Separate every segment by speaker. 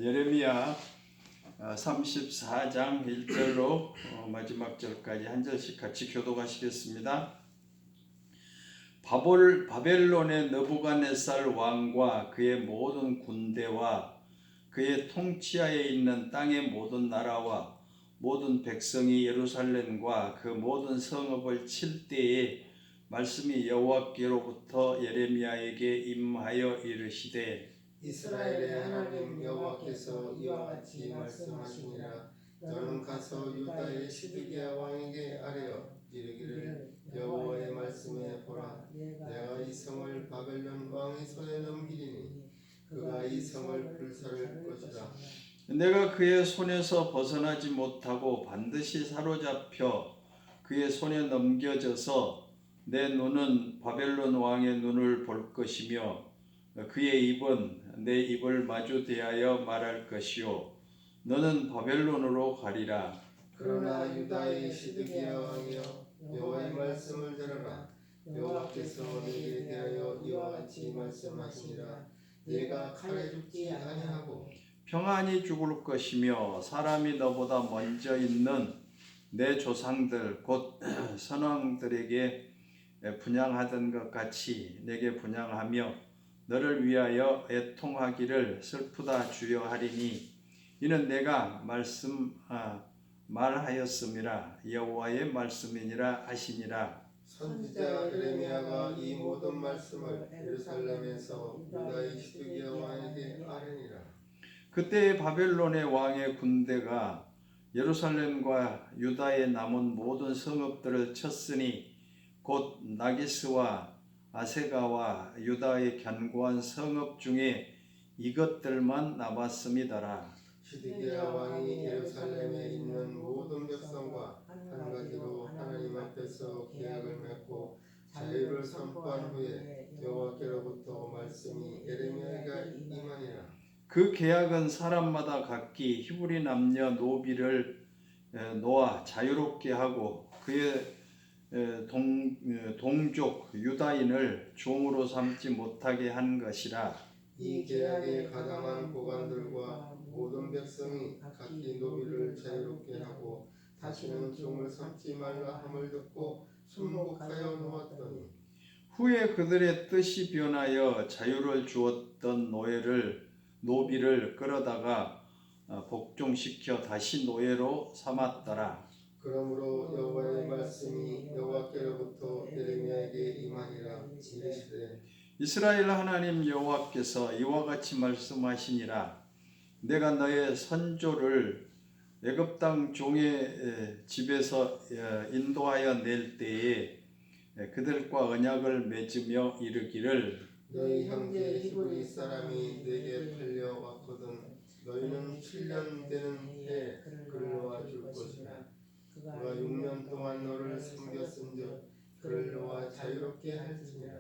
Speaker 1: 예레미야 34장 1절로 마지막 절까지 한 절씩 같이 교독하시겠습니다. 바벨론의 느부갓네살 왕과 그의 모든 군대와 그의 통치하에 있는 땅의 모든 나라와 모든 백성이 예루살렘과 그 모든 성읍을 칠 때에 말씀이 여호와께로부터 예레미야에게 임하여 이르시되
Speaker 2: 이스라엘의 하나님 여호와께서 이와 같이 말씀하시니라. 너는 가서 유다의 시드기야 왕에게 아뢰어 이르기를 여호와의 말씀에 보라. 내가 이 성을 바벨론 왕의 손에 넘기리니 그가 이 성을 불살을 것이라.
Speaker 1: 내가 그의 손에서 벗어나지 못하고 반드시 사로잡혀 그의 손에 넘겨져서 내 눈은 바벨론 왕의 눈을 볼 것이며 그의 입은 내 입을 마주 대하여 말할 것이요 너는 바벨론으로 가리라.
Speaker 2: 그러나 유다의 시드기야 왕이여 여호와의 말씀을 들어라. 여호와께서 내게 대하여 이와 같이 말씀하시니라. 네가 칼에 죽지 아니하고
Speaker 1: 평안히 죽을 것이며 사람이 너보다 먼저 있는 내 조상들 곧 선왕들에게 분향하던 것 같이 내게 분향하며 너를 위하여 애통하기를 슬프다 주여 하리니 이는 내가 말하였음이라 여호와의 말씀이니라 하시니라.
Speaker 2: 선지자 예레미야가 이 모든 말씀을 예루살렘에서 유다의 시드기야 왕에게 아뢰니라.
Speaker 1: 그때 바벨론의 왕의 군대가 예루살렘과 유다에 남은 모든 성읍들을 쳤으니 곧 나기스와 아세가와 유다의 견고한 성읍 중에 이것들만 남았음이더라.
Speaker 2: 시드기야 왕이 예루살렘에 있는 모든 백성과 한 가지로 하나님 앞에서 계약을 맺고 자유를 선포한 후에 여호와께로부터 말씀이 예레미야에게 임하니라.
Speaker 1: 그 계약은 사람마다 각기 히브리 남녀 노비를 놓아 자유롭게 하고 그의 동족 유다인을 종으로 삼지 못하게 한 것이라.
Speaker 2: 이 계약에 가담한 고관들과 모든 백성이 각기 노비를 자유롭게 하고 다시는 종을 삼지 말라 함을 듣고 순복하여 놓았더니
Speaker 1: 후에 그들의 뜻이 변하여 자유를 주었던 노비를 끌어다가 복종시켜 다시 노예로 삼았더라.
Speaker 2: 그러므로 여호와의 말씀이 여호와께로부터 예레미야에게 임하니라. 이르시되
Speaker 1: 이스라엘 하나님 여호와께서 이와 같이 말씀하시니라. 내가 너의 선조를 애굽 땅 종의 집에서 인도하여 낼 때에 그들과 언약을 맺으며 이르기를
Speaker 2: 너희 형제 히브리 사람이 내게 팔려왔거든. 너희는 7년 되는 해에 그를 놓아 줄 것이라. 그가 6년 동안 너를 섬겼은즉 그를 놓아 자유롭게 할지니라.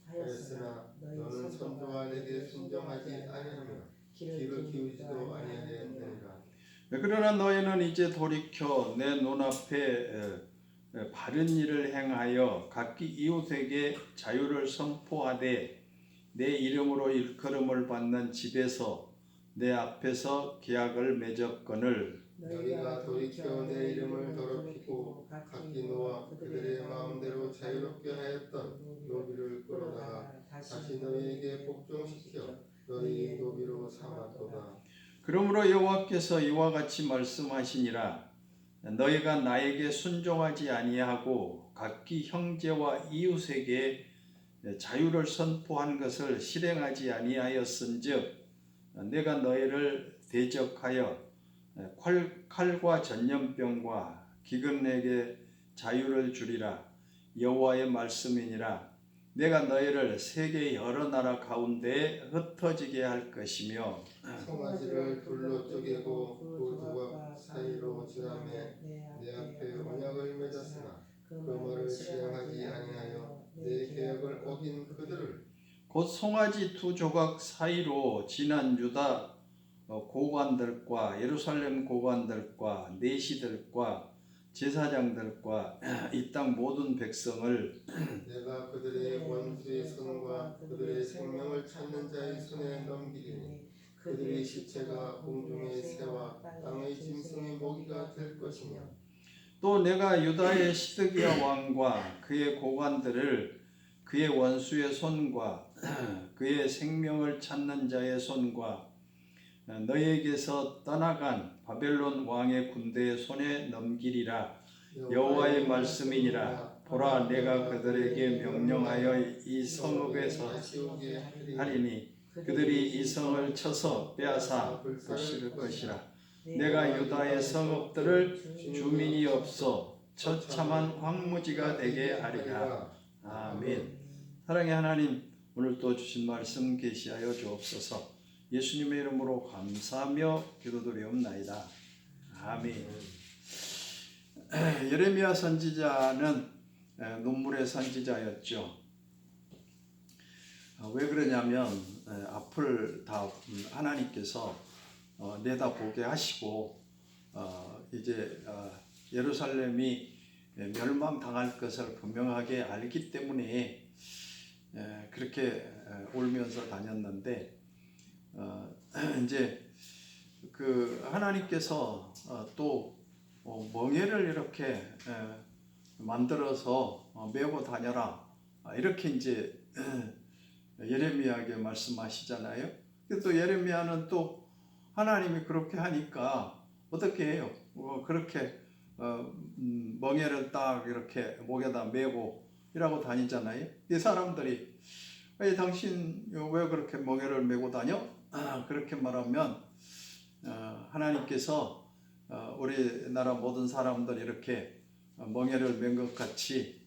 Speaker 2: 하였으나 너는 선조가 내게 순종하지 아니하며 귀를 기울이지도 아니하였느니라.
Speaker 1: 그러나 너희는 이제 돌이켜 내 눈앞에 바른 일을 행하여 각기 이웃에게 자유를 선포하되 내 이름으로 일컬음을 받는 집에서 내 앞에서 계약을 맺었거늘
Speaker 2: 너희가 돌이켜 내 이름을 더럽히고 각기 놓아 그들의 마음대로 자유롭게 하였던 노비를 끌어다가 다시 너희에게 복종시켜 너희 노비로 삼았도다.
Speaker 1: 그러므로 여호와께서 이와 같이 말씀하시니라. 너희가 나에게 순종하지 아니하고 각기 형제와 이웃에게 자유를 선포한 것을 실행하지 아니하였은즉 내가 너희를 대적하여 칼과 전염병과 기근에게 자유를 주리라. 여호와의 말씀이니라. 내가 너희를 세계 여러 나라 가운데에 흩어지게 할 것이며
Speaker 2: 송아지를 둘로 쪼개고 두 조각 사이로 지나매 내 앞에 언약을 맺었으나 그 말을 실행하지 아니하여 내 계약을 어긴 그들을
Speaker 1: 곧 송아지 두 조각 사이로 지난 유다 고관들과 예루살렘 고관들과 내시들과 제사장들과 이 땅 모든 백성을
Speaker 2: 내가 그들의 원수의 손과 그들의 생명을 찾는 칠년 자의 손에 넘기리니 그들의 시체가 공중의 새와 땅의 짐승의 먹이가 될 것이며
Speaker 1: 또 내가 유다의 시드기야 왕과 그의 고관들을 그의 원수의 손과 그의 생명을 찾는 자의 손과 너희에게서 떠나간 바벨론 왕의 군대의 손에 넘기리라. 여호와의 말씀이니라. 보라, 내가 그들에게 명령하여 이 성읍에서 하리니 그들이 이 성을 쳐서 빼앗아 부실 것이라. 내가 유다의 성읍들을 주민이 없어 처참한 황무지가 되게 하리라. 아멘. 사랑의 하나님, 오늘 또 주신 말씀 계시하여 주옵소서. 예수님의 이름으로 감사하며 기도드리옵나이다. 아멘. 예레미야 선지자는 눈물의 선지자였죠. 왜 그러냐면 앞을 다 하나님께서 내다보게 하시고 이제 예루살렘이 멸망당할 것을 분명하게 알기 때문에 그렇게 울면서 다녔는데 이제 그 하나님께서 또 멍에를 이렇게 만들어서 메고 다녀라, 이렇게 이제 예레미야에게 말씀하시잖아요. 또 예레미야는 또 하나님이 그렇게 하니까 어떻게 해요? 그렇게 멍에를 딱 이렇게 목에다 메고 이라고 다니잖아요. 이 사람들이 당신 왜 그렇게 멍에를 메고 다녀? 그렇게 말하면 하나님께서 우리나라 모든 사람들이 이렇게 멍에를 맨 것 같이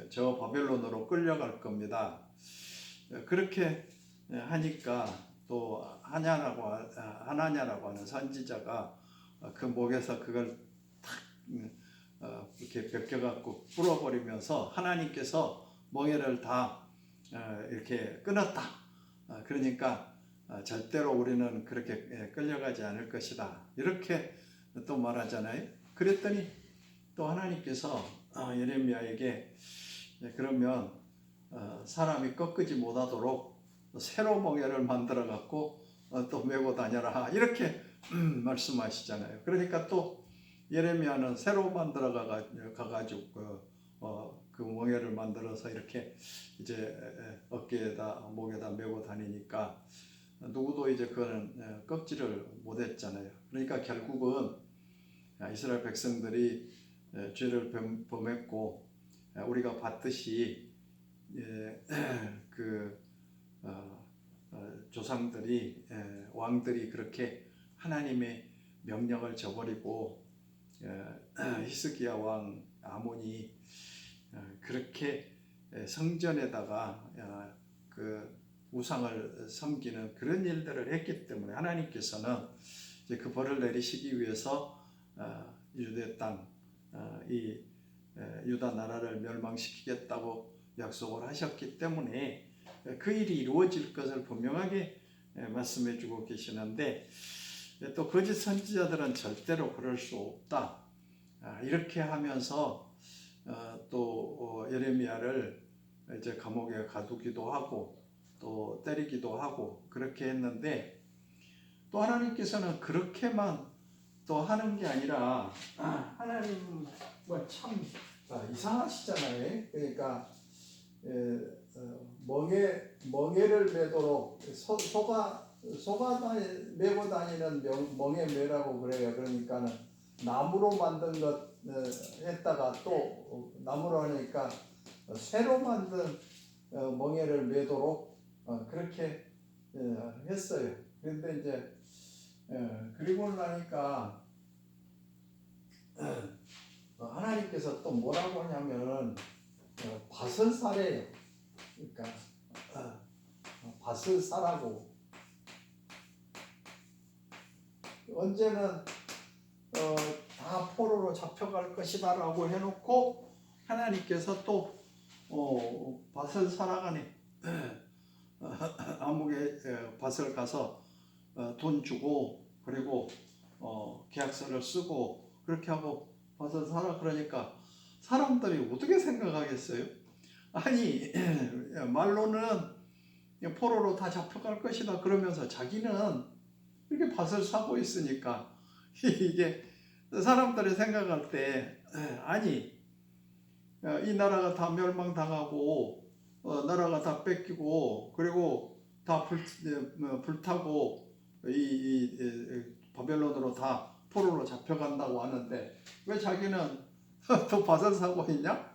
Speaker 1: 저 바벨론으로 끌려갈 겁니다. 그렇게 하니까 또 하나냐라고 하는 선지자가 그 목에서 그걸 탁 이렇게 벗겨갖고 풀어버리면서 하나님께서 멍에를 다 이렇게 끊었다. 그러니까 절대로 우리는 그렇게 끌려가지 않을 것이다. 이렇게 또 말하잖아요. 그랬더니 또 하나님께서 예레미야에게 그러면 사람이 꺾이지 못하도록 새로 멍에를 만들어 갖고 또 메고 다녀라, 이렇게 말씀하시잖아요. 그러니까 또 예레미야는 새로 만들어 가가지고 그 멍에를 만들어서 이렇게 이제 어깨에다 목에다 메고 다니니까 누구도 이제 그거는 꺾지를 못했잖아요. 그러니까 결국은 이스라엘 백성들이 죄를 범했고 우리가 봤듯이 그 조상들이 왕들이 그렇게 하나님의 명령을 저버리고 히스기야 왕 아몬이 그렇게 성전에다가 그 우상을 섬기는 그런 일들을 했기 때문에 하나님께서는 이제 그 벌을 내리시기 위해서 유대 땅, 이 유다 나라를 멸망시키겠다고 약속을 하셨기 때문에 그 일이 이루어질 것을 분명하게 말씀해 주고 계시는데, 또 거짓 선지자들은 절대로 그럴 수 없다, 이렇게 하면서 또 예레미야를 이제 감옥에 가두기도 하고 또 때리기도 하고 그렇게 했는데, 또 하나님께서는 그렇게만 또 하는 게 아니라 하나님 참 이상하시잖아요. 그러니까 멍에를 매도록 소가 메고 다니는 멍에 매라고 그래요. 그러니까는 나무로 만든 것 했다가 또 나무로 하니까 새로 만든 멍에를 매도록 그렇게 했어요. 그런데 이제 그리고 나니까 하나님께서 또 뭐라고 하냐면 밭을 사래요. 그러니까 밭을 사라고. 언제는 다 포로로 잡혀갈 것이다 라고 해놓고 하나님께서 또 밭을 사라가니 아무개 밭을 가서 돈 주고 그리고 계약서를 쓰고 그렇게 하고 밭을 사라 그러니까 사람들이 어떻게 생각하겠어요? 아니 말로는 포로로 다 잡혀갈 것이다 그러면서 자기는 이렇게 밭을 사고 있으니까 이게 사람들이 생각할 때 아니 이 나라가 다 멸망당하고 나라가 다 뺏기고 그리고 다 불타고 이 바벨론으로 다 포로로 잡혀간다고 하는데 왜 자기는 또 밭을 사고 있냐?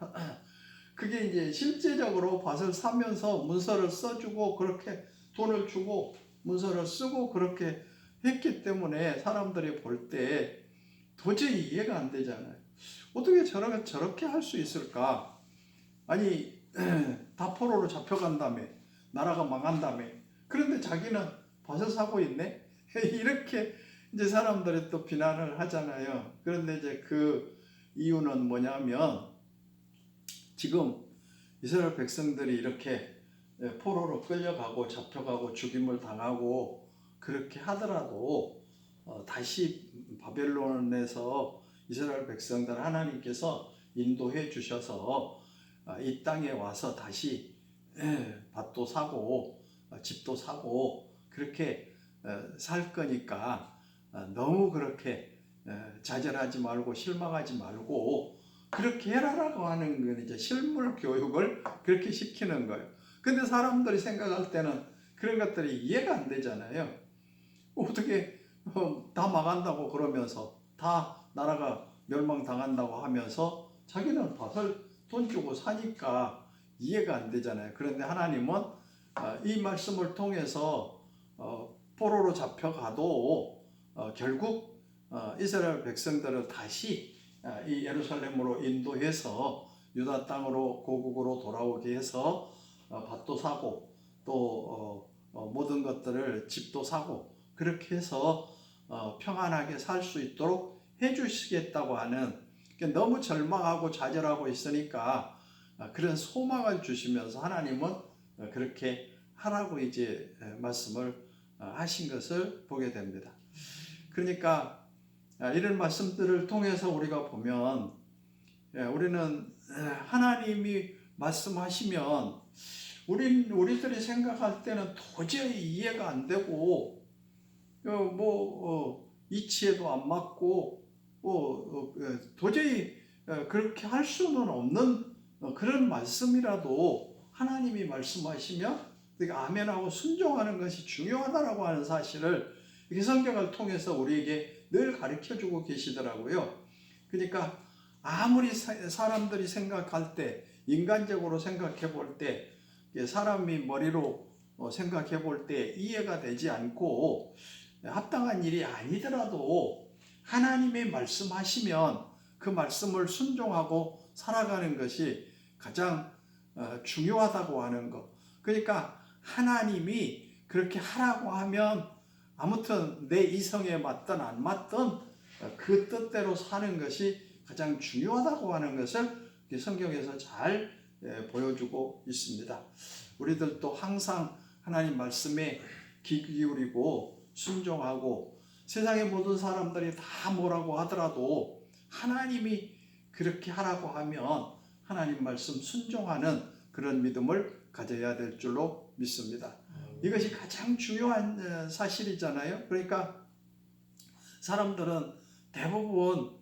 Speaker 1: 그게 이제 실제적으로 밭을 사면서 문서를 써주고 그렇게 돈을 주고 문서를 쓰고 그렇게 했기 때문에 사람들이 볼 때 도저히 이해가 안 되잖아요. 어떻게 저렇게 할 수 있을까? 아니 다 포로로 잡혀간다며 나라가 망한다며 그런데 자기는 밭을 사고 있네? 이렇게 이제 사람들이 또 비난을 하잖아요. 그런데 이제 그 이유는 뭐냐면 지금 이스라엘 백성들이 이렇게 포로로 끌려가고 잡혀가고 죽임을 당하고 그렇게 하더라도 다시 바벨론에서 이스라엘 백성들 하나님께서 인도해 주셔서 이 땅에 와서 다시 밭도 사고 집도 사고 그렇게 살 거니까 너무 그렇게 좌절하지 말고 실망하지 말고 그렇게 해라라고 하는 건 이제 실물 교육을 그렇게 시키는 거예요. 근데 사람들이 생각할 때는 그런 것들이 이해가 안 되잖아요. 어떻게 다 망한다고 그러면서 다 나라가 멸망당한다고 하면서 자기는 밭을 돈 주고 사니까 이해가 안 되잖아요. 그런데 하나님은 이 말씀을 통해서 포로로 잡혀가도 결국 이스라엘 백성들을 다시 이 예루살렘으로 인도해서 유다 땅으로 고국으로 돌아오게 해서 밭도 사고 또 모든 것들을 집도 사고 그렇게 해서 평안하게 살 수 있도록 해주시겠다고 하는 너무 절망하고 좌절하고 있으니까 그런 소망을 주시면서 하나님은 그렇게 하라고 이제 말씀을 하신 것을 보게 됩니다. 그러니까 이런 말씀들을 통해서 우리가 보면 우리는 하나님이 말씀하시면 우리들이 생각할 때는 도저히 이해가 안 되고 이치에도 안 맞고 도저히 그렇게 할 수는 없는 그런 말씀이라도 하나님이 말씀하시면 아멘하고 순종하는 것이 중요하다라고 하는 사실을 이 성경을 통해서 우리에게 늘 가르쳐주고 계시더라고요. 그러니까 아무리 사람들이 생각할 때 인간적으로 생각해 볼 때 사람이 머리로 생각해 볼 때 이해가 되지 않고 합당한 일이 아니더라도 하나님의 말씀하시면 그 말씀을 순종하고 살아가는 것이 가장 중요하다고 하는 것. 그러니까 하나님이 그렇게 하라고 하면 아무튼 내 이성에 맞든 안 맞든 그 뜻대로 사는 것이 가장 중요하다고 하는 것을 성경에서 잘 보여주고 있습니다. 우리들도 항상 하나님 말씀에 귀 기울이고 순종하고 세상의 모든 사람들이 다 뭐라고 하더라도 하나님이 그렇게 하라고 하면 하나님 말씀 순종하는 그런 믿음을 가져야 될 줄로 믿습니다. 이것이 가장 중요한 사실이잖아요. 그러니까 사람들은 대부분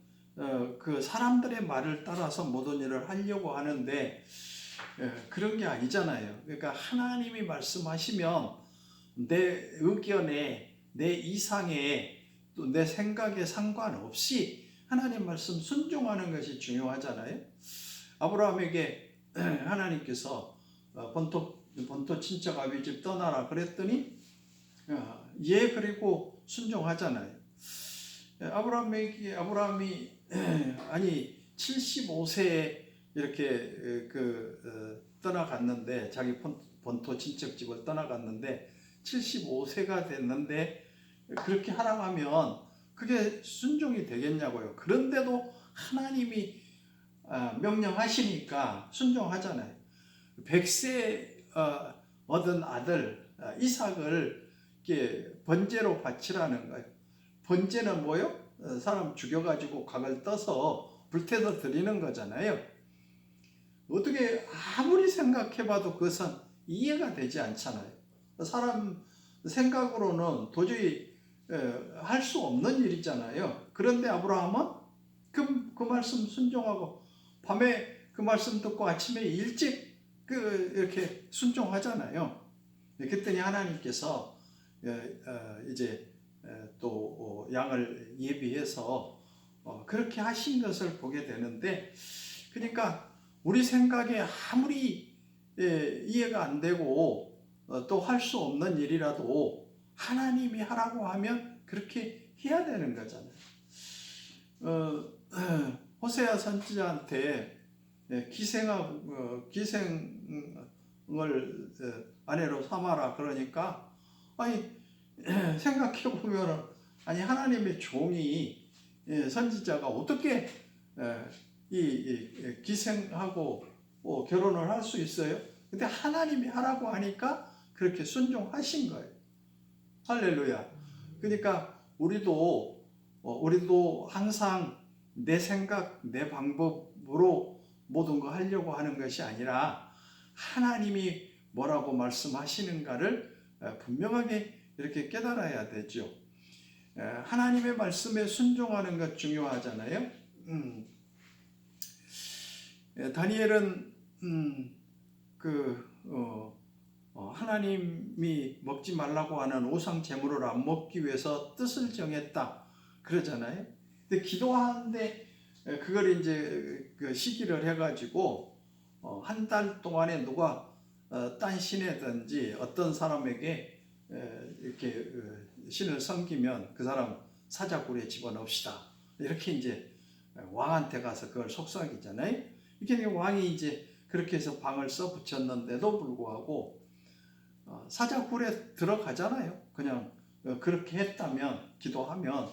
Speaker 1: 그 사람들의 말을 따라서 모든 일을 하려고 하는데 그런 게 아니잖아요. 그러니까 하나님이 말씀하시면 내 의견에 내 이상에 또 내 생각에 상관없이 하나님 말씀 순종하는 것이 중요하잖아요. 아브라함에게 하나님께서 본토 친척 아비집 떠나라 그랬더니 그리고 순종하잖아요. 아브라함이 아니 75세에 이렇게 떠나갔는데 자기 본토 친척 집을 떠나갔는데 75세가 됐는데 그렇게 하라고 하면 그게 순종이 되겠냐고요. 그런데도 하나님이 명령하시니까 순종하잖아요. 100세 얻은 아들 이삭을 번제로 바치라는 거예요. 번제는 뭐요? 사람 죽여가지고 각을 떠서 불태워 드리는 거잖아요. 어떻게 아무리 생각해봐도 그것은 이해가 되지 않잖아요. 사람 생각으로는 도저히 할 수 없는 일이잖아요. 그런데 아브라함은 그 말씀 순종하고 밤에 그 말씀 듣고 아침에 일찍 이렇게 순종하잖아요. 그랬더니 하나님께서 이제 또 양을 예비해서 그렇게 하신 것을 보게 되는데, 그러니까 우리 생각에 아무리 이해가 안 되고 또 할 수 없는 일이라도 하나님이 하라고 하면 그렇게 해야 되는 거잖아요. 호세아 선지자한테 기생을 아내로 삼아라 그러니까, 아니 생각해 보면 아니 하나님의 종이 선지자가 어떻게 이 기생하고 결혼을 할 수 있어요? 근데 하나님이 하라고 하니까 그렇게 순종하신 거예요. 할렐루야. 그러니까 우리도 항상 내 생각, 내 방법으로 모든 거 하려고 하는 것이 아니라 하나님이 뭐라고 말씀하시는가를 분명하게 이렇게 깨달아야 되죠. 하나님의 말씀에 순종하는 것 중요하잖아요. 다니엘은 하나님이 먹지 말라고 하는 우상 제물을 안 먹기 위해서 뜻을 정했다 그러잖아요. 근데 기도하는데 그걸 이제 시기를 해가지고 한 달 동안에 누가 딴 신이든지 어떤 사람에게 이렇게 신을 섬기면 그 사람 사자굴에 집어넣읍시다. 이렇게 이제 왕한테 가서 그걸 속삭이잖아요. 이렇게 왕이 이제 그렇게 해서 방을 써 붙였는데도 불구하고 사자굴에 들어가잖아요. 그냥 그렇게 했다면, 기도하면.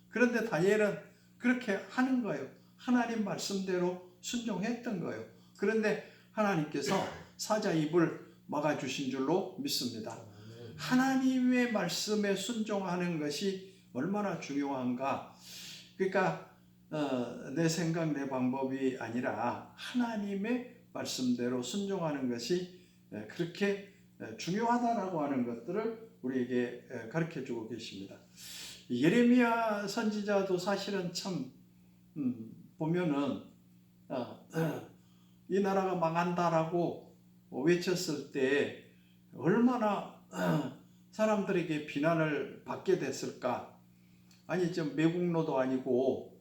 Speaker 1: 그런데 다니엘은 그렇게 하는 거예요. 하나님 말씀대로 순종했던 거예요. 그런데 하나님께서 사자 입을 막아주신 줄로 믿습니다. 하나님의 말씀에 순종하는 것이 얼마나 중요한가. 그러니까 내 생각, 내 방법이 아니라 하나님의 말씀대로 순종하는 것이 그렇게 중요하다라고 하는 것들을 우리에게 가르쳐주고 계십니다. 예레미야 선지자도 사실은 참 보면은 이 나라가 망한다라고 외쳤을 때 얼마나 사람들에게 비난을 받게 됐을까. 아니 좀 매국노도 아니고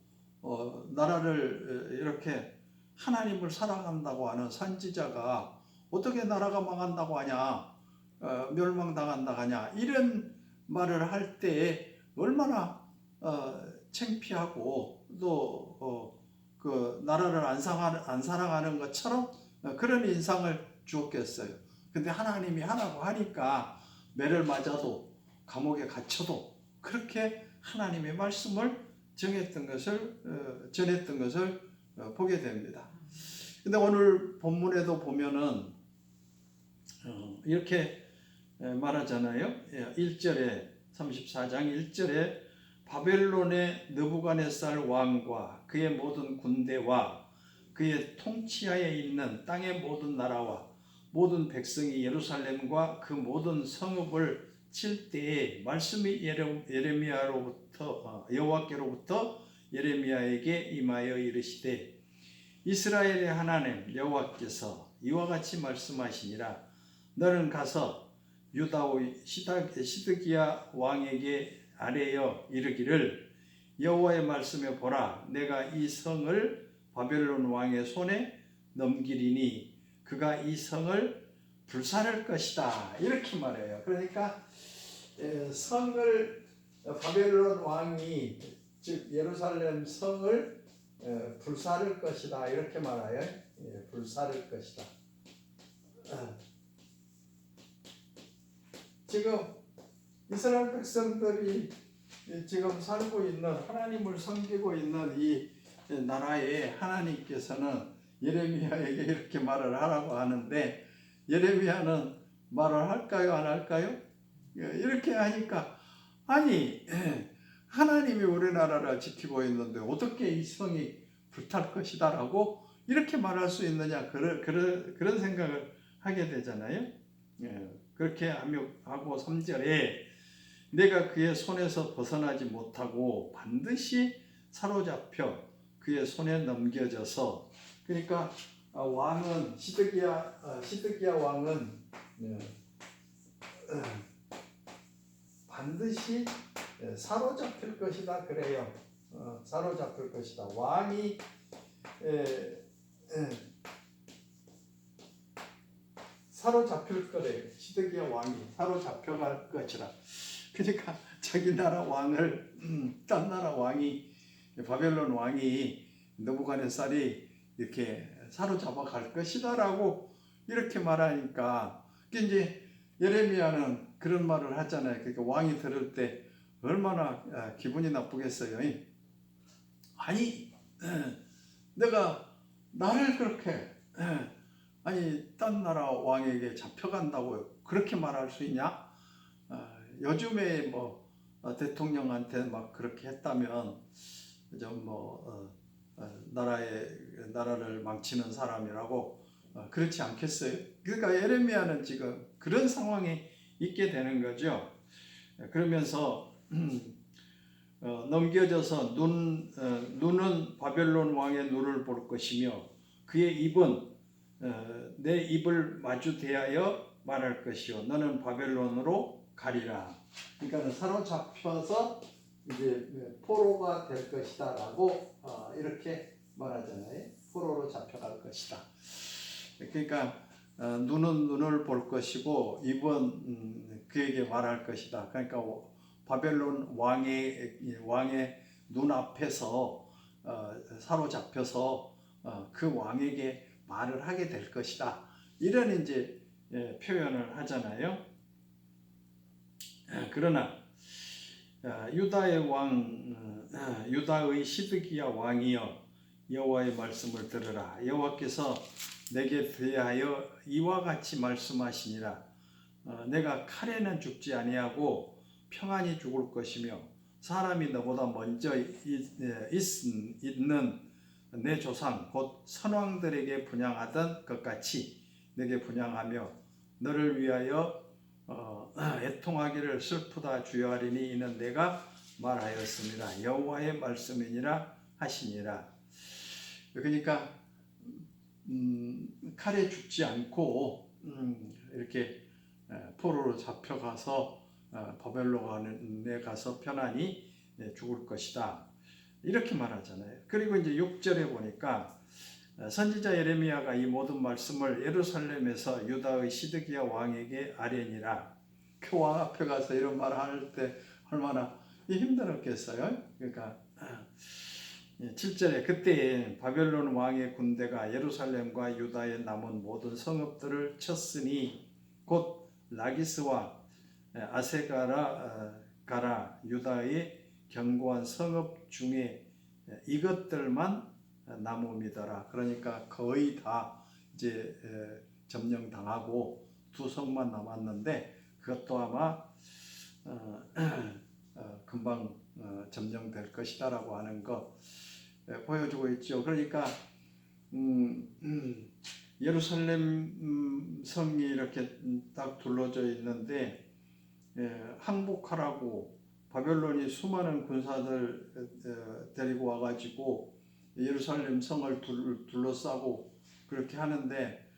Speaker 1: 나라를 이렇게 하나님을 사랑한다고 하는 선지자가 어떻게 나라가 망한다고 하냐, 멸망당한다고 하냐, 이런 말을 할 때 얼마나 창피하고 또 그 나라를 안 사랑하는 것처럼 그런 인상을 주었겠어요. 근데 하나님이 하라고 하니까 매를 맞아도 감옥에 갇혀도 그렇게 하나님의 말씀을 전했던 것을 보게 됩니다. 근데 오늘 본문에도 보면은 이렇게 말하잖아요. 1절에 34장 1절에 바벨론의 느부갓네살 왕과 그의 모든 군대와 그의 통치하에 있는 땅의 모든 나라와 모든 백성이 예루살렘과 그 모든 성읍을 칠 때에 말씀이 여호와께로부터 예레미야에게 임하여 이르시되 이스라엘의 하나님 여호와께서 이와 같이 말씀하시니라. 너는 가서 유다의 시드기야 왕에게 아뢰어 이르기를 여호와의 말씀에 보라, 내가 이 성을 바벨론 왕의 손에 넘기리니 그가 이 성을 불살할 것이다. 이렇게 말해요. 그러니까 성을 바벨론 왕이 즉 예루살렘 성을 불살할 것이다. 이렇게 말해요. 불살할 것이다. 지금 이스라엘 백성들이 지금 살고 있는, 하나님을 섬기고 있는 이 나라에 하나님께서는 예레미야에게 이렇게 말을 하라고 하는데 예레미야는 말을 할까요? 안 할까요? 이렇게 하니까 아니 하나님이 우리나라를 지키고 있는데 어떻게 이 성이 불탈 것이다 라고 이렇게 말할 수 있느냐, 그런 생각을 하게 되잖아요. 그렇게 하고 3절에 내가 그의 손에서 벗어나지 못하고 반드시 사로잡혀 그의 손에 넘겨져서, 그러니까 왕은 시드기야 왕은 반드시 사로잡힐 것이다 그래요. 사로잡힐 것이다. 왕이 사로잡힐 거래요. 시드기야 왕이 사로잡혀갈 것이라. 그러니까 자기 나라 왕을 딴 나라 왕이, 바벨론 왕이, 느부갓네살이 이렇게 사로잡아 갈 것이다라고 이렇게 말하니까, 이제 예레미야는 그런 말을 하잖아요. 그러니까 왕이 들을 때 얼마나 기분이 나쁘겠어요. 아니, 내가 나를 그렇게 아니 딴 나라 왕에게 잡혀간다고 그렇게 말할 수 있냐? 요즘에 뭐 대통령한테 막 그렇게 했다면 좀 나라를 망치는 사람이라고 그렇지 않겠어요? 그러니까 예레미야는 지금 그런 상황에 있게 되는 거죠. 그러면서 넘겨져서 눈은 바벨론 왕의 눈을 볼 것이며 그의 입은 내 입을 마주 대하여 말할 것이요 너는 바벨론으로 가리라. 그러니까 사로잡혀서 이제 포로가 될 것이다라고 이렇게 말하잖아요. 포로로 잡혀갈 것이다. 그러니까 눈은 눈을 볼 것이고 입은 그에게 말할 것이다. 그러니까 바벨론 왕의 눈 앞에서 사로잡혀서 그 왕에게 말을 하게 될 것이다. 이런 이제 표현을 하잖아요. 그러나 유다의 시드기야 왕이여 여호와의 말씀을 들으라. 여호와께서 내게 대하여 이와 같이 말씀하시니라. 내가 칼에는 죽지 아니하고 평안히 죽을 것이며 사람이 너보다 먼저 있는 내 조상 곧 선왕들에게 분향하던 것 같이 내게 분향하며 너를 위하여 애통하기를 슬프다 주여하리니 이는 내가 말하였습니다. 여호와의 말씀이니라 하시니라. 그러니까 칼에 죽지 않고 이렇게 포로로 잡혀가서 바벨론에 가서 편안히 죽을 것이다. 이렇게 말하잖아요. 그리고 이제 6절에 보니까 선지자 예레미야가 이 모든 말씀을 예루살렘에서 유다의 시드기야 왕에게 아뢰니라. 그 왕 앞에 가서 이런 말을 할 때 얼마나 힘들었겠어요. 그러니까 7절에 그때 바벨론 왕의 군대가 예루살렘과 유다에 남은 모든 성읍들을 쳤으니 곧 라기스와 아세가라 유다의 견고한 성읍 중에 이것들만 남음이더라. 그러니까 거의 다 이제 점령당하고 두 성만 남았는데 그것도 아마 금방 점령될 것이다라고 하는 거 보여주고 있죠. 그러니까 예루살렘 성이 이렇게 딱 둘러져 있는데 항복하라고 바벨론이 수많은 군사들 데리고 와가지고 예루살렘 성을 둘러싸고 그렇게 하는데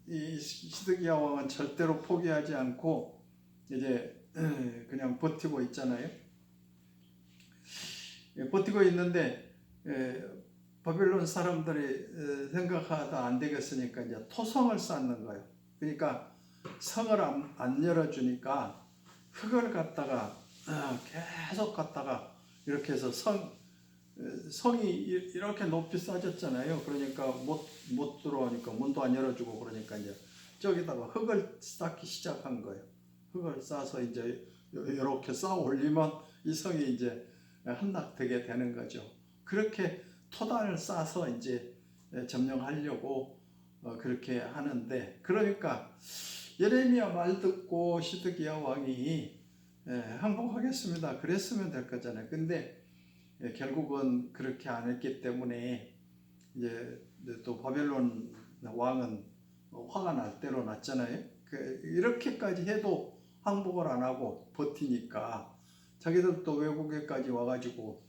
Speaker 1: 이 시드기야 왕은 절대로 포기하지 않고 이제 그냥 버티고 있잖아요. 버티고 있는데 바벨론 사람들이 생각하다 안 되겠으니까 이제 토성을 쌓는 거예요. 그러니까 성을 안 열어주니까 흙을 갖다가 계속 갖다가 이렇게 해서 성이 이렇게 높이 쌓였잖아요. 그러니까 못 들어오니까 문도 안 열어주고 그러니까 이제 저기다가 흙을 쌓기 시작한 거예요. 흙을 쌓아서 이제 이렇게 쌓아 올리면 이 성이 이제 함락되게 되는 거죠. 그렇게 토단을 쌓아서 이제 점령하려고 그렇게 하는데, 그러니까 예레미야 말 듣고 시드기야 왕이 항복하겠습니다 그랬으면 될 거잖아요. 근데 결국은 그렇게 안 했기 때문에 이제 또 바벨론 왕은 화가 날 대로 났잖아요. 이렇게까지 해도 항복을 안 하고 버티니까 자기들도 외국에까지 와가지고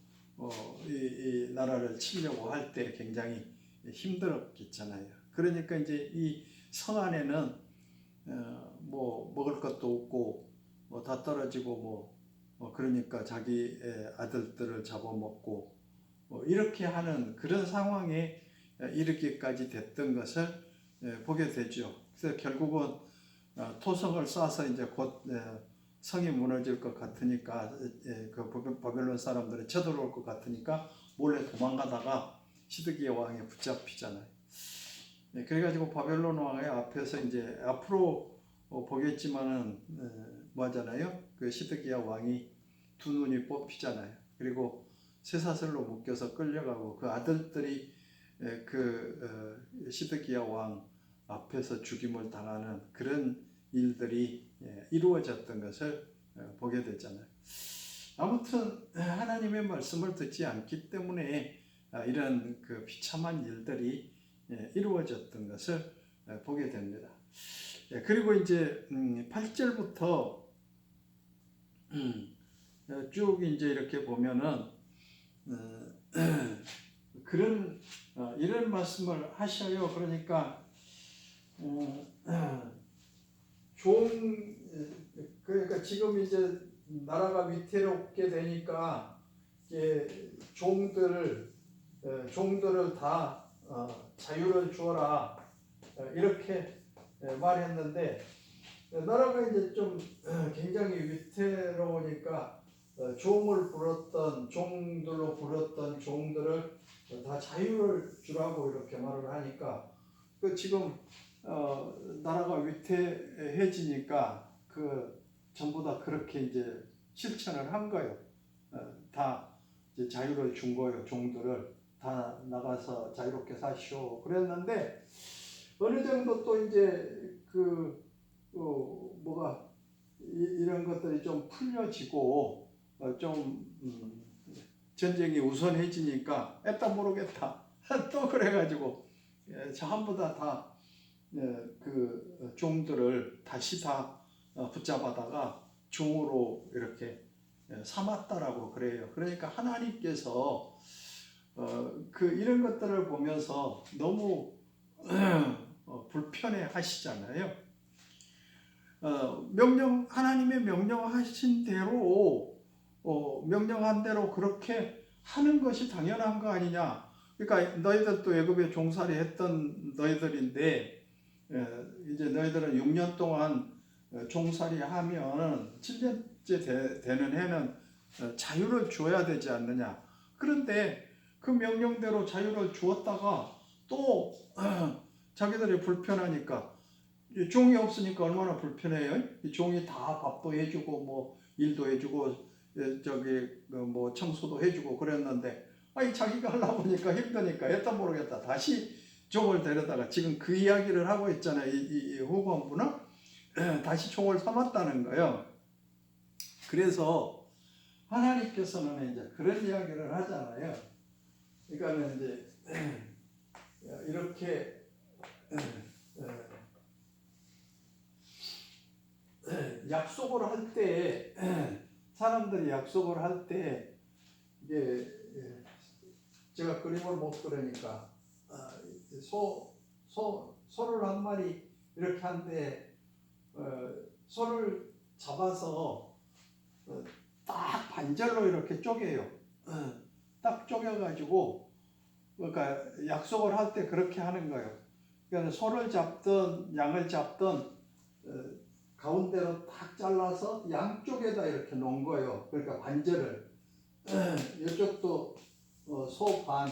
Speaker 1: 이 나라를 치려고 할 때 굉장히 힘들었겠잖아요. 그러니까 이제 이 성 안에는 뭐 먹을 것도 없고 뭐 다 떨어지고 그러니까 자기의 아들들을 잡아먹고 이렇게 하는 그런 상황에 이르기까지 됐던 것을 보게 되죠. 그래서 결국은 토성을 쏴서 이제 곧 성이 무너질 것 같으니까 그 바벨론 사람들이 쳐들어올 것 같으니까 몰래 도망가다가 시드기야 왕에 붙잡히잖아요. 그래가지고 바벨론 왕의 앞에서 이제 앞으로 보겠지만은 뭐 하잖아요. 그 시드기야 왕이 두 눈이 뽑히잖아요. 그리고 쇠사슬로 묶여서 끌려가고 그 아들들이 시드기야 왕 앞에서 죽임을 당하는 그런 일들이 이루어졌던 것을 보게 되잖아요. 아무튼 하나님의 말씀을 듣지 않기 때문에 이런 그 비참한 일들이 이루어졌던 것을 보게 됩니다. 그리고 이제 8절부터 쭉 이제 이렇게 보면은 그런 이런 말씀을 하셔요. 그러니까 그러니까 지금 이제 나라가 위태롭게 되니까 종들을 다 자유를 주어라 이렇게 말했는데 나라가 이제 좀 굉장히 위태로우니까 종들로 불었던 종들을 다 자유를 주라고 이렇게 말을 하니까 그 지금 나라가 위태해지니까 전부 다 그렇게 이제 실천을 한 거예요. 다 이제 자유를 준 거예요. 종들을 다 나가서 자유롭게 사시오. 그랬는데 어느 정도 또 이제 이런 것들이 좀 풀려지고 전쟁이 우선해지니까 에따 모르겠다. 또 그래가지고 전부 다 종들을 다시 다 붙잡아다가 종으로 이렇게 삼았다라고 그래요. 그러니까 하나님께서 이런 것들을 보면서 너무 불편해 하시잖아요. 하나님의 명령하신 대로 명령한 대로 그렇게 하는 것이 당연한 거 아니냐. 그러니까 너희들도 애굽에 종살이 했던 너희들인데 이제 너희들은 6년 동안 종살이 하면 7년째 되는 해는 자유를 주어야 되지 않느냐. 그런데 그 명령대로 자유를 주었다가 또 자기들이 불편하니까 종이 없으니까 얼마나 불편해요. 종이 다 밥도 해주고 뭐 일도 해주고 뭐 청소도 해주고 그랬는데 자기가 하려고 보니까 힘드니까 에따 모르겠다. 다시 종을 데려다가 지금 그 이야기를 하고 있잖아요. 이 후반부는 다시 종을 삼았다는 거예요. 그래서 하나님께서는 이제 그런 이야기를 하잖아요. 그러니까 이제 이렇게 약속을 할 때 사람들이 약속을 할 때 이게 제가 그림을 못 그리니까 소를 한 마리 이렇게 한데 소를 잡아서 딱 반절로 이렇게 쪼개요. 딱 쪼개가지고 그러니까 약속을 할 때 그렇게 하는 거예요. 그러니까 소를 잡든 양을 잡든 가운데로 딱 잘라서 양쪽에다 이렇게 놓은 거예요. 그러니까 반절을 이쪽도 소 반,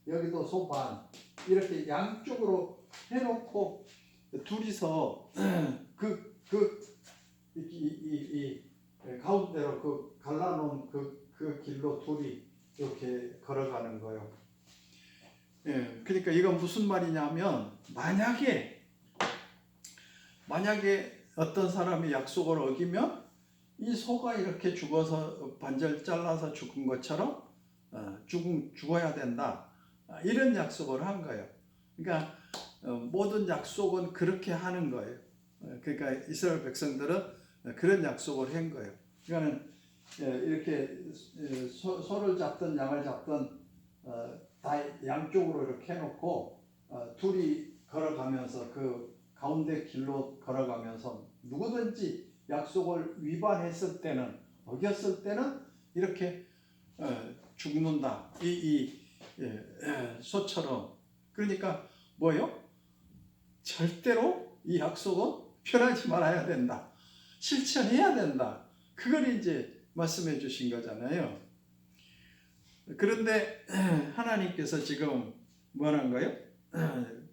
Speaker 1: 여기도 소 반 이렇게 양쪽으로 해놓고 둘이서 이 가운데로 갈라놓은 그 길로 둘이 이렇게 걸어가는 거예요. 그러니까 이건 무슨 말이냐면 만약에 어떤 사람이 약속을 어기면 이 소가 이렇게 죽어서 반절 잘라서 죽은 것처럼 죽어야 된다. 이런 약속을 한 거예요. 그러니까 모든 약속은 그렇게 하는 거예요. 그러니까 이스라엘 백성들은 그런 약속을 한 거예요. 그러니까는 이렇게 소를 잡든 양을 잡든 다 양쪽으로 이렇게 해놓고 둘이 걸어가면서 그 가운데 길로 걸어가면서 누구든지 약속을 위반했을 때는, 어겼을 때는 이렇게 죽는다. 이 소처럼. 그러니까 뭐요? 절대로 이 약속은 변하지 말아야 된다. 실천해야 된다. 그걸 이제 말씀해 주신 거잖아요. 그런데 하나님께서 지금 뭐라는 거예요?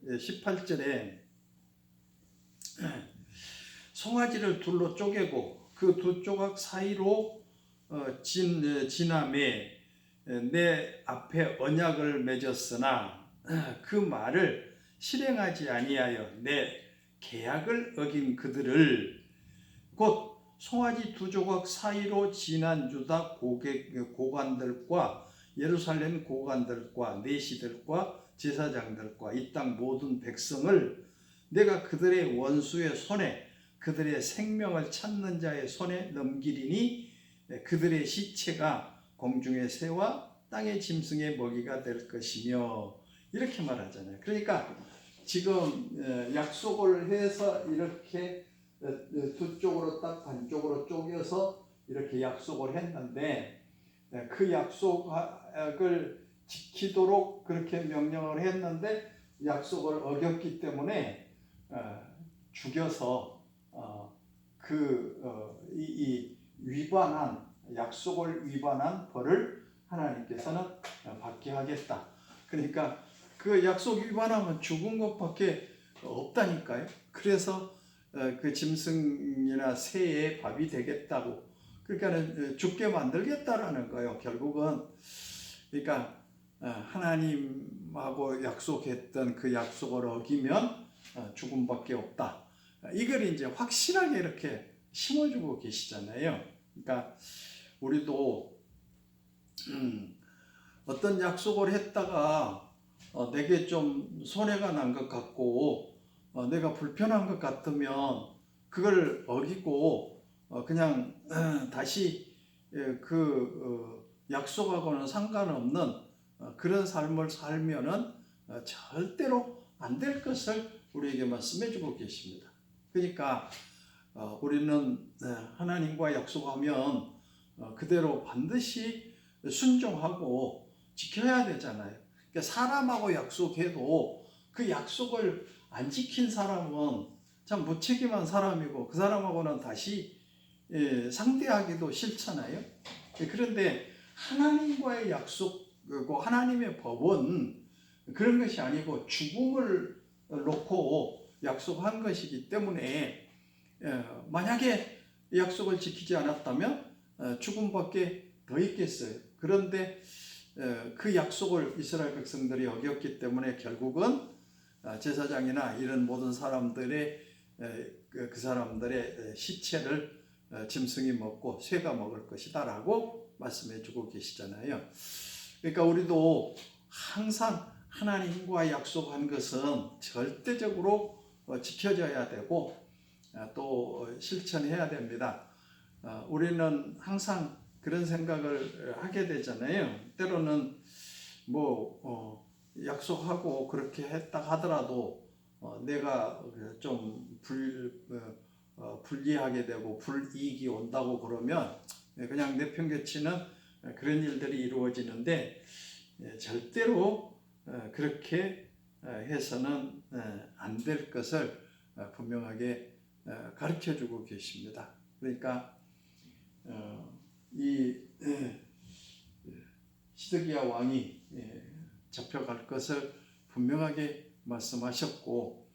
Speaker 1: 18절에 송아지를 둘로 쪼개고 그 두 조각 사이로 지남에 내 앞에 언약을 맺었으나 그 말을 실행하지 아니하여 내 계약을 어긴 그들을 곧 송아지 두 조각 사이로 지난 유다 고관들과 예루살렘 고관들과 내시들과 제사장들과 이 땅 모든 백성을 내가 그들의 원수의 손에 그들의 생명을 찾는 자의 손에 넘기리니 그들의 시체가 공중의 새와 땅의 짐승의 먹이가 될 것이며 이렇게 말하잖아요. 그러니까 지금 약속을 해서 이렇게 두 쪽으로 딱 반쪽으로 쪼개서 이렇게 약속을 했는데 그 약속을 지키도록 그렇게 명령을 했는데 약속을 어겼기 때문에 죽여서 이 위반한 약속을 위반한 벌을 하나님께서는 받게 하겠다. 그러니까 그 약속 위반하면 죽은 것밖에 없다니까요. 그래서 그 짐승이나 새의 밥이 되겠다고, 그러니까 죽게 만들겠다라는 거예요. 결국은 그러니까 하나님하고 약속했던 그 약속을 어기면 죽음밖에 없다. 이걸 이제 확실하게 이렇게 심어주고 계시잖아요. 그러니까 우리도 어떤 약속을 했다가 내게 좀 손해가 난 것 같고 내가 불편한 것 같으면 그걸 어기고 그냥 다시 그 약속하고는 상관없는 그런 삶을 살면은 절대로 안 될 것을 우리에게 말씀해 주고 계십니다. 그러니까 우리는 하나님과 약속하면 그대로 반드시 순종하고 지켜야 되잖아요. 그러니까 사람하고 약속해도 그 약속을 안 지킨 사람은 참 무책임한 사람이고 그 사람하고는 다시 상대하기도 싫잖아요. 그런데 하나님과의 약속이고 하나님의 법은 그런 것이 아니고 죽음을 놓고 약속한 것이기 때문에 만약에 약속을 지키지 않았다면 죽음밖에 더 있겠어요. 그런데 그 약속을 이스라엘 백성들이 어겼기 때문에 결국은 제사장이나 이런 모든 사람들의 그 사람들의 시체를 짐승이 먹고 쇠가 먹을 것이다 라고 말씀해 주고 계시잖아요. 그러니까 우리도 항상 하나님과 약속한 것은 절대적으로 지켜져야 되고 또 실천해야 됩니다. 우리는 항상 그런 생각을 하게 되잖아요. 때로는 약속하고 그렇게 했다 하더라도 내가 좀 불리하게 되고 불이익이 온다고 그러면 그냥 내팽개치는 그런 일들이 이루어지는데 절대로 그렇게 해서는 안 될 것을 분명하게 가르쳐주고 계십니다. 그러니까 이 시드기야 왕이 잡혀갈 것을 분명하게 말씀하셨고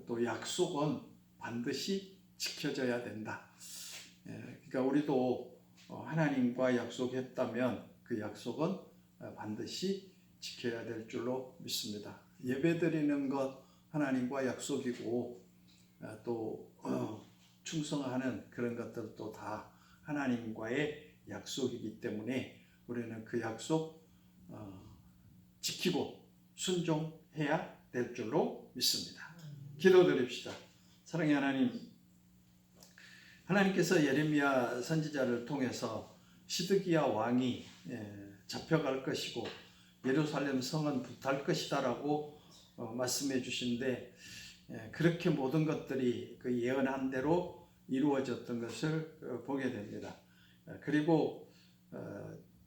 Speaker 1: 또 약속은 반드시 지켜져야 된다. 그러니까 우리도 하나님과 약속했다면 그 약속은 반드시 지켜야 될 줄로 믿습니다. 예배드리는 것 하나님과 약속이고 또 충성하는 그런 것들도 다 하나님과의 약속이기 때문에 우리는 그 약속 지키고 순종해야 될 줄로 믿습니다. 기도드립시다. 사랑의 하나님, 하나님께서 예레미야 선지자를 통해서 시드기야 왕이 잡혀갈 것이고 예루살렘 성은 불탈 것이다라고 말씀해 주신데 그렇게 모든 것들이 그 예언한 대로 이루어졌던 것을 보게 됩니다. 그리고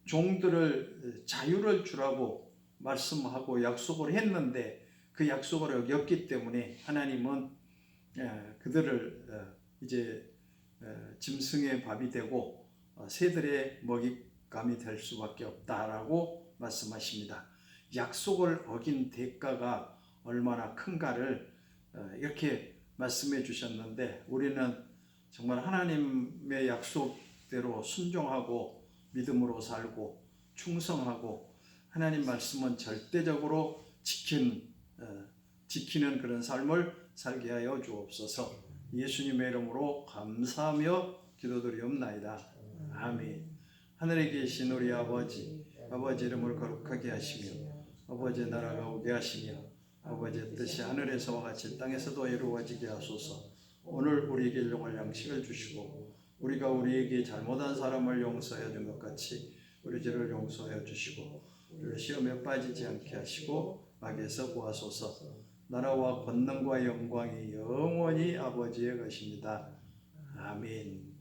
Speaker 1: 종들을 자유를 주라고 말씀하고 약속을 했는데 그 약속을 어겼기 때문에 하나님은 그들을 이제 짐승의 밥이 되고 새들의 먹잇감이 될 수밖에 없다라고 말씀하십니다. 약속을 어긴 대가가 얼마나 큰가를 이렇게 말씀해 주셨는데 우리는 정말 하나님의 약속대로 순종하고 믿음으로 살고 충성하고 하나님 말씀은 절대적으로 지키는 그런 삶을 살게 하여 주옵소서. 예수님의 이름으로 감사하며 기도드리옵나이다. 아멘. 하늘에 계신 우리 아버지 이름을 거룩하게 하시며 아버지의 나라가 오게 하시며 아버지의 뜻이 하늘에서와 같이 땅에서도 이루어지게 하소서. 오늘 우리에게 일용할 양식을 주시고 우리가 우리에게 잘못한 사람을 용서하여 준 것 같이 우리 죄를 용서하여 주시고 우리를 시험에 빠지지 않게 하시고 악에서 구하소서. 나라와 권능과 영광이 영원히 아버지의 것입니다. 아멘.